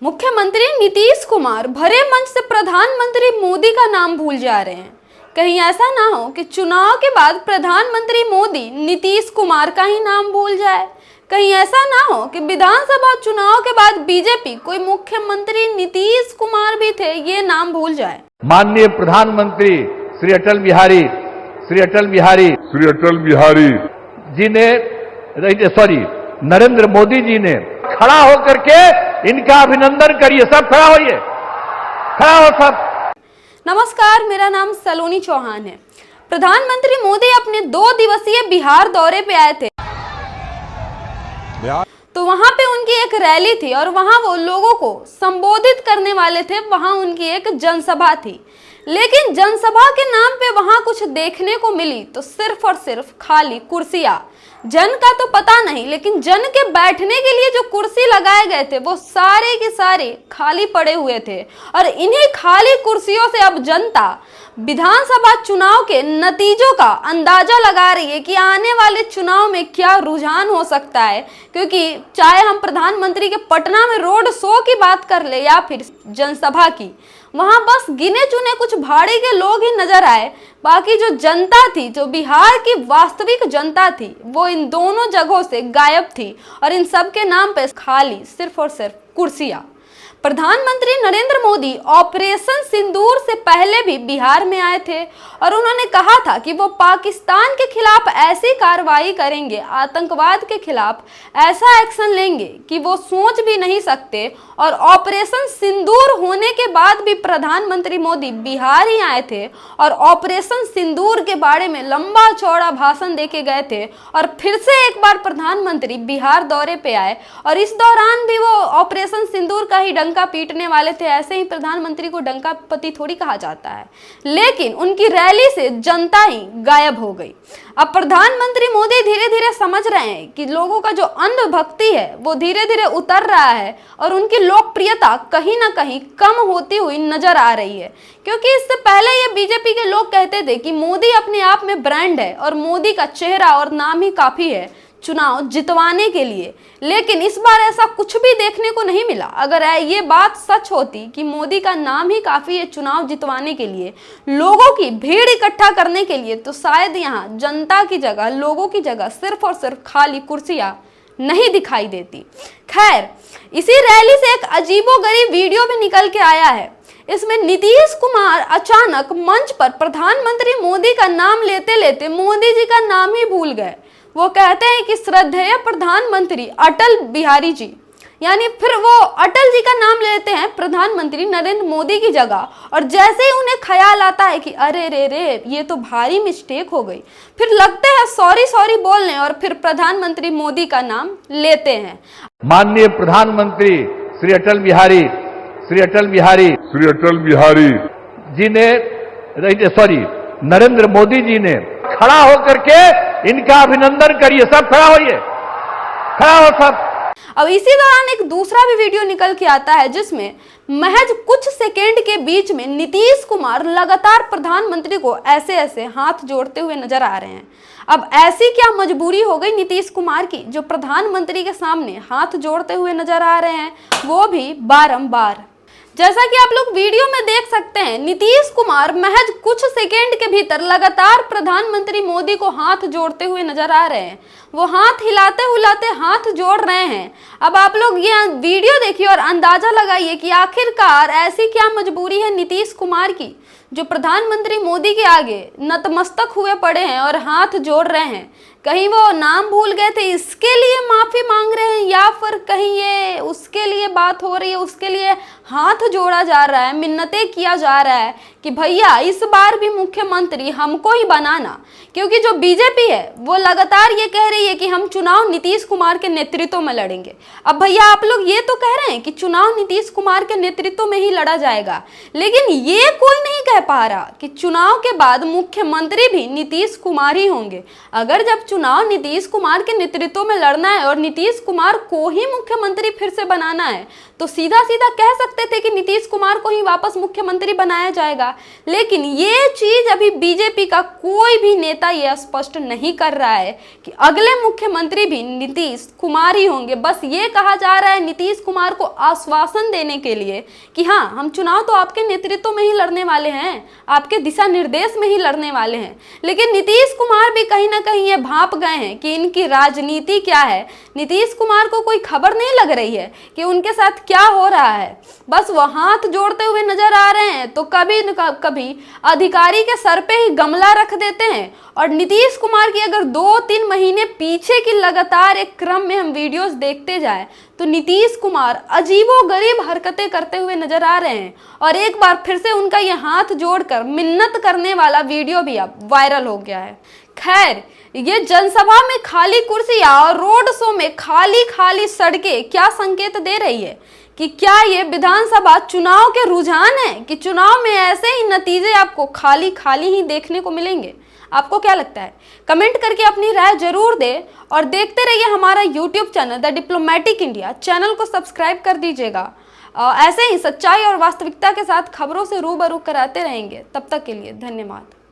मुख्यमंत्री नीतीश कुमार भरे मंच से प्रधानमंत्री मोदी का नाम भूल जा रहे हैं। कहीं ऐसा ना हो कि चुनाव के बाद प्रधानमंत्री मोदी नीतीश कुमार का ही नाम भूल जाए। कहीं ऐसा ना हो कि विधानसभा चुनाव के बाद बीजेपी कोई मुख्यमंत्री नीतीश कुमार भी थे ये नाम भूल जाए। माननीय प्रधानमंत्री श्री अटल बिहारी जी ने नरेंद्र मोदी जी ने खड़ा होकर के इनका अभिनंदन करिए। सब खड़ा होइए, खड़ा हो सब। नमस्कार, मेरा नाम सलोनी चौहान है। प्रधानमंत्री मोदी अपने 2 दिवसीय बिहार दौरे पे आए थे, तो वहां पे उनकी एक रैली थी और वहां वो लोगों को संबोधित करने वाले थे। वहां उनकी एक जनसभा थी, लेकिन जनसभा के नाम पे वहां कुछ देखने को मिली तो सिर्फ और सिर्फ खाली कुर्सियां। जन का तो पता नहीं, लेकिन जन के बैठने के लिए जो कुर्सी लगाए गए थे वो सारे के सारे खाली पड़े हुए थे। और इन्हीं खाली कुर्सियों से अब जनता विधानसभा चुनाव के नतीजों का अंदाजा लगा रही है कि आने वाले चुनाव में क्या रुझान हो सकता है। क्योंकि चाहे हम प्रधानमंत्री के पटना में रोड शो की बात कर ले या फिर जनसभा की, वहां बस गिने चुने कुछ भाड़े के लोग ही नजर आए। बाकी जो जनता थी, जो बिहार की वास्तविक जनता थी, वो इन दोनों जगहों से गायब थी और इन सब के नाम पे खाली सिर्फ और सिर्फ कुर्सियां। प्रधानमंत्री नरेंद्र मोदी ऑपरेशन सिंदूर से पहले भी बिहार में आए थे और उन्होंने कहा था कि वो पाकिस्तान के खिलाफ ऐसी कार्रवाई करेंगे, आतंकवाद के खिलाफ ऐसा एक्शन लेंगे कि वो सोच भी नहीं सकते। और ऑपरेशन सिंदूर होने के बाद भी प्रधानमंत्री मोदी बिहार ही आए थे और ऑपरेशन सिंदूर के बारे में लंबा चौड़ा भाषण देके गए थे। और फिर से एक बार प्रधानमंत्री बिहार दौरे पे आए और इस दौरान भी वो ऑपरेशन सिंदूर का ही डंका पीटने वाले थे। ऐसे ही प्रधानमंत्री को डंका पति थोड़ी कहा जाता है, लेकिन उनकी रैली से जनता ही गायब हो गई। अब प्रधानमंत्री मोदी धीरे धीरे समझ रहे हैं कि लोगों का जो अंधभक्ति है वो धीरे धीरे उतर रहा है और उनकी लोकप्रियता कहीं ना कहीं कम होती हुई नजर आ रही है। क्योंकि इससे पहले ये बीजेपी के लोग कहते थे कि मोदी अपने आप में ब्रांड है और मोदी का चेहरा और नाम ही काफी है चुनाव जितवाने के लिए। लेकिन इस बार ऐसा कुछ भी देखने को नहीं मिला। अगर ये बात सच होती कि मोदी का नाम ही काफी है चुनाव जितवाने के लिए, लोगों की भीड़ इकट्ठा करने के लिए, तो शायद यहाँ जनता की जगह, लोगों की जगह सिर्फ और सिर्फ खाली कुर्सियां नहीं दिखाई देती। खैर, इसी रैली से एक अजीबोगरीब वीडियो भी निकल के आया है। इसमें नीतीश कुमार अचानक मंच पर प्रधानमंत्री मोदी का नाम लेते लेते मोदी जी का नाम ही भूल गए। वो कहते हैं कि श्रद्धेय प्रधानमंत्री अटल बिहारी जी, यानी फिर वो अटल जी का नाम लेते हैं प्रधानमंत्री नरेंद्र मोदी की जगह। और जैसे ही उन्हें ख्याल आता है कि अरे रे ये तो भारी मिस्टेक हो गई, फिर लगते हैं सॉरी बोलने और फिर प्रधानमंत्री मोदी का नाम लेते हैं। माननीय प्रधानमंत्री श्री अटल बिहारी जी ने नरेंद्र मोदी जी ने खड़ा होकर के इनका अभिनंदन करिए। सब खड़ा होइए, खड़ा हो सब। अब इसी दौरान एक दूसरा भी वीडियो निकल के आता है जिसमें महज कुछ सेकेंड के बीच में नीतीश कुमार लगातार प्रधानमंत्री को ऐसे हाथ जोड़ते हुए नजर आ रहे हैं। अब ऐसी क्या मजबूरी हो गई नीतीश कुमार की जो प्रधानमंत्री के सामने हाथ जोड़ते हुए नजर आ रहे हैं, वो भी बारंबार। जैसा कि आप लोग वीडियो में देख सकते हैं, नीतीश कुमार महज कुछ सेकेंड के भीतर लगातार प्रधानमंत्री मोदी को हाथ जोड़ते हुए नजर आ रहे हैं। वो हाथ हिलाते हुलाते हाथ जोड़ रहे हैं। अब आप लोग ये वीडियो देखिए और अंदाजा लगाइए कि आखिरकार ऐसी क्या मजबूरी है नीतीश कुमार की जो प्रधानमंत्री मोदी के आगे नतमस्तक हुए पड़े हैं और हाथ जोड़ रहे हैं। कहीं वो नाम भूल गए थे इसके लिए माफी मांग रहे हैं, या फिर कहीं ये उसके लिए बात हो रही है, उसके लिए हाथ जोड़ा जा रहा है, मिन्नतें किया जा रहा है कि भैया इस बार भी मुख्यमंत्री हमको ही बनाना। क्योंकि जो बीजेपी है वो लगातार ये कह रही है कि हम चुनाव नीतीश कुमार के नेतृत्व में लड़ेंगे। अब भैया आप लोग ये तो कह रहे हैं कि चुनाव नीतीश कुमार के नेतृत्व में ही लड़ा जाएगा, लेकिन ये कोई नहीं कह पा रहा कि चुनाव के बाद मुख्यमंत्री भी नीतीश कुमार ही होंगे। अगर जब चुनाव नीतीश कुमार के नेतृत्व में लड़ना है और नीतीश कुमार को ही मुख्यमंत्री फिर से बनाना है, तो सीधा सीधा कह सकते थे कि नीतीश कुमार को ही वापस मुख्यमंत्री बनाया जाएगा। लेकिन ये चीज अभी बीजेपी का कोई भी नेता ये स्पष्ट नहीं कर रहा है कि अगले मुख्यमंत्री भी नीतीश कुमार ही होंगे। बस ये कहा जा रहा है नीतीश कुमार को आश्वासन देने के लिए कि हाँ, हम चुनाव तो आपके नेतृत्व में ही लड़ने वाले हैं, आपके दिशा निर्देश में ही लड़ने वाले हैं। लेकिन नीतीश कुमार भी कहीं ना कहीं ये भांप गए हैं कि इनकी राजनीति क्या है। नीतीश कुमार को कोई खबर नहीं लग रही है कि उनके साथ क्या हो रहा है। बस वो हाथ जोड़ते हुए नजर आ रहे हैं, तो कभी न कभी अधिकारी के सर पे ही गमला रख देते हैं। और नीतीश कुमार की अगर 2-3 महीने पीछे की लगातार एक क्रम में हम वीडियोस देखते जाएं, तो नीतीश कुमार अजीबोगरीब हरकतें करते हुए नजर आ रहे हैं। और एक बार फिर से उनका ये हाथ जोड़कर मिन्नत करने वाला वीडियो भी अब वायरल हो गया है। खैर, ये जनसभा में खाली कुर्सियां और रोड शो में खाली खाली सड़कें क्या संकेत दे रही है कि क्या ये विधानसभा चुनाव के रुझान है कि चुनाव में ऐसे ही नतीजे आपको खाली खाली ही देखने को मिलेंगे? आपको क्या लगता है? कमेंट करके अपनी राय जरूर दें और देखते रहिए हमारा YouTube channel the diplomatic India. Channel को सब्सक्राइब कर दीजिएगा। ऐसे ही सच्चाई और वास्तविकता के साथ खबरों से रूबरू कराते रहेंगे। तब तक के लिए धन्यवाद।